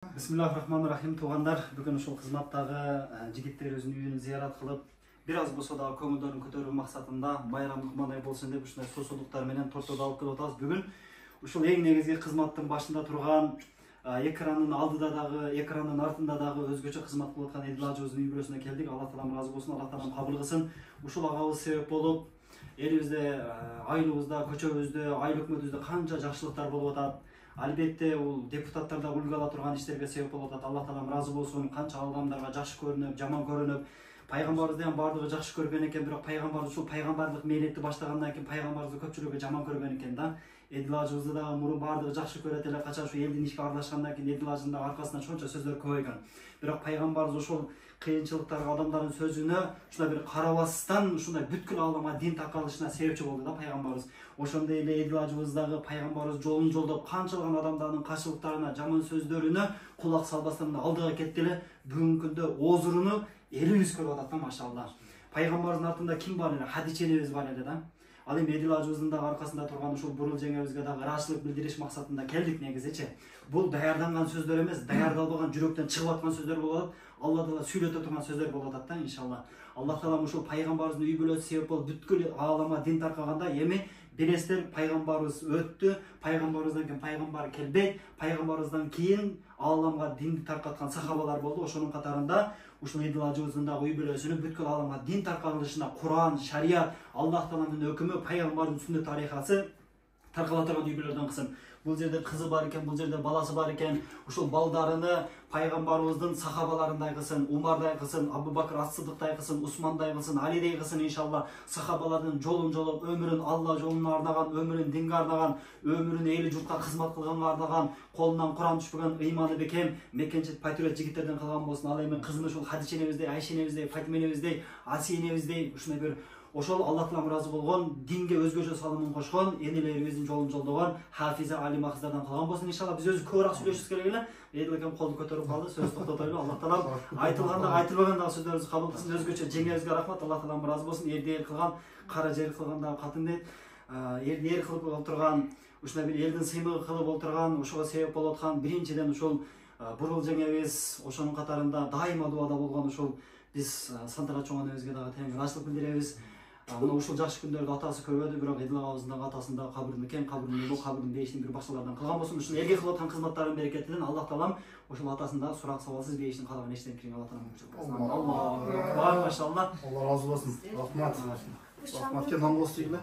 Бисмиллахиррахманиррахим, туугандар. Бүгүн ушул кызматтагы жигиттер өзүнүн үйүн зыярат кылып, бир аз болсо да көңүлдөрүн көтөрүү максатында байрамдык мындай болсун деп ушундай суусундуктар менен тортторду алып келип атабыз. Бүгүн ушул эң негизги кызматтын башында турган, экранын алдыда дагы, экранын артында дагы өзгөчө кызмат кылып аткан Эдил ажыбыздын үй бүлөсүнө келдик. Алла таалам ыраазы болсун, Алла таалам кабыл кылсын. Ушул агабыз себеп болуп, элибизде, айылыбызда, көчөбүздө, айыл өкмөтүбүздө канча жакшылыктар болуп атат. Албетте, бул депутаттар да үлгү ала турган иштерге себеп болуп атат. Алла таалам ыраазы болсун. Канча адамдарга жакшы көрүнүп, жаман көрүнүп, пайгамбарыбызды ham бардыгы жакшы көргөн экен, бирок пайгамбар ушул пайгамбарлык мээлетти баштагандан кийин пайгамбарыбызды көпчүлүгү жаман көргөн экен да. Эдил ажыбызды дагы мурун бардыгы жакшы көрөт эле, качан ушу элдин ишке аралашкандан кийин Эдил ажынын аркасынан чончо сөздөр көп экен. Бирок пайгамбарыбыз ошол кыйынчылыктарга, адамдардын сөзүнө ушундай бир карабастан ушундай бүткүл ааламга дин таркалышына себепчи болду да пайгамбарыбыз. Ошондой эле Эдил ажыбыз дагы пайгамбарыбыз жолун жолдоп, канчалаган адамдардын каршылыктарына, жаман сөздөрүнө кулак салбастан алдыга кетти эле. Бүгүнкү күндө озуруну элибиз көрүп атат да, машалла. Пайгамбарыбыздын артында ким бар эле? Хадиче энебиз бар эле да. Ал эми Эдил ажыбыздын дагы аркасында турган ушул бурул жеңебизге дагы ыраазычылык билдириш максатында келдик негизичи. Бул даярданган сөздөр эмес, даярдалбаган жүрөктөн чыгып аткан сөздөр болуп атат. Алла таала сүйлөтө турган сөздөр болуп атат да, иншалла. Алла таалам ушул пайгамбарыбыздын үй бүлөсү себеп болуп бүткүл ааламга дин таркаганда, эми билесиздер, пайгамбарыбыз өттү, пайгамбарыбыздан кийин пайгамбар келбейт, пайгамбарыбыздан кийин ааламга динди таркаткан сахабалар болду. Ошонун катарында ушул Эдил ажыбыздын дагы үй бүлөсүнүн бүткүл ааламга дин таркалышына Куран, шарият, Аллах тааланын өкүмү, пайгамбардын сүннөт тарыйкасы таркала турган үй бүлөлөрдөн кысым. Бул жерде кызы бар экен, бул жерде баласы бар экен. Ушул балдарыны пайгамбарыбыздын сахабаларындай кылсын, Умардай кылсын, Абу Бакр ас-Сыдыктай кылсын, Усмандай кылсын, Алидей кылсын иншалла. Сахабалардын жолун жолоп, өмүрүн Алла жолуна арнаган, өмүрүн динге арнаган, өмүрүн эли журтка кызмат кылганга арнаган, колунан Куран түшпөгөн ыйманы бекем, мекенчил патриот жигиттерден калган болсун. Ал эми кызын ушул Хадиче энебиздей, Айша энебиздей, Фатима энебиздей, Асия энебиздей ушундай бир ошол Алла таалам ыраазы болгон, динге өзгөчө салымын кошкон, энелерибиздин жолун жолдогон Хафиза, алима кыздардан калган болсун иншалла. Биз өзү көбүрөөк сүйлөшүбүз керек эле. Эдил акам колду көтөрүп калды, сөз токтотойлу. Алла таалам айтылганда, айтылбаган дагы сөздөрүбүздү кабыл кылсын. Өзгөчө жеңебизге рахмат. Алла таалам ыраазы болсун. Эрди эл кылган, кара жер кылган дагы катын дейт. Эрди эл кылып олтурган, ушундай бир элдин сыймыгы кылып олтурган, ошого себеп болуп аткан биринчиден ушул бурул жеңебиз, ошонун катарында дайыма дуада болгон ушул биз Сантара чоң энебизге дагы терең ыраазычылык билдиребиз. Мына ушул жакшы күндөрдө атасы көрбөдү, бирок Эдил агабыздын дагы атасында кабырын кең, кабырын улуу, кабырын бейиштин бир башкалардан кылган болсун. Ушул элге кылып аткан кызматтарынын берекетинен Аллах таалам ошол атасында сурак сабалсыз бейиштин калаган эчтен кирин Алла таалам көрсөтсүн. Аллах, машалла. Алла разы болсун. Рахмат. Рахматке нам болсун.